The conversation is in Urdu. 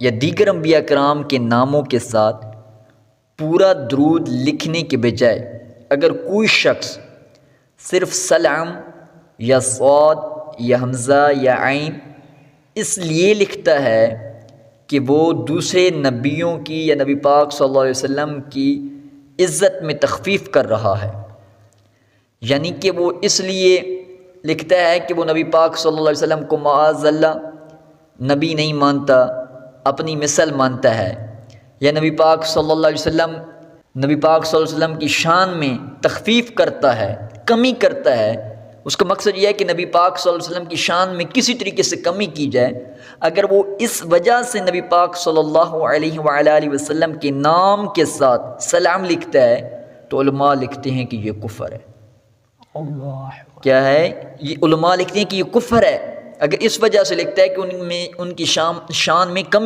یا دیگر انبیاء کرام کے ناموں کے ساتھ پورا درود لکھنے کے بجائے اگر کوئی شخص صرف سلام یا صاد یا حمزہ یا عین اس لیے لکھتا ہے کہ وہ دوسرے نبیوں کی یا نبی پاک صلی اللہ علیہ وسلم کی عزت میں تخفیف کر رہا ہے، یعنی کہ وہ اس لیے لکھتا ہے کہ وہ نبی پاک صلی اللہ علیہ وسلم کو معاذ اللہ نبی نہیں مانتا، اپنی مثل مانتا ہے، یا نبی پاک صلی اللہ علیہ وسلم کی شان میں تخفیف کرتا ہے، کمی کرتا ہے، اس کا مقصد یہ ہے کہ نبی پاک صلی اللہ علیہ وسلم کی شان میں کسی طریقے سے کمی کی جائے، اگر وہ اس وجہ سے نبی پاک صلی اللہ علیہ وآلہ وسلم کے نام کے ساتھ سلام لکھتا ہے تو علماء لکھتے ہیں کہ یہ کفر ہے۔ کیا ہے؟ یہ علماء لکھتے ہیں کہ یہ کفر ہے اگر اس وجہ سے لکھتا ہے کہ ان کی شان میں کمی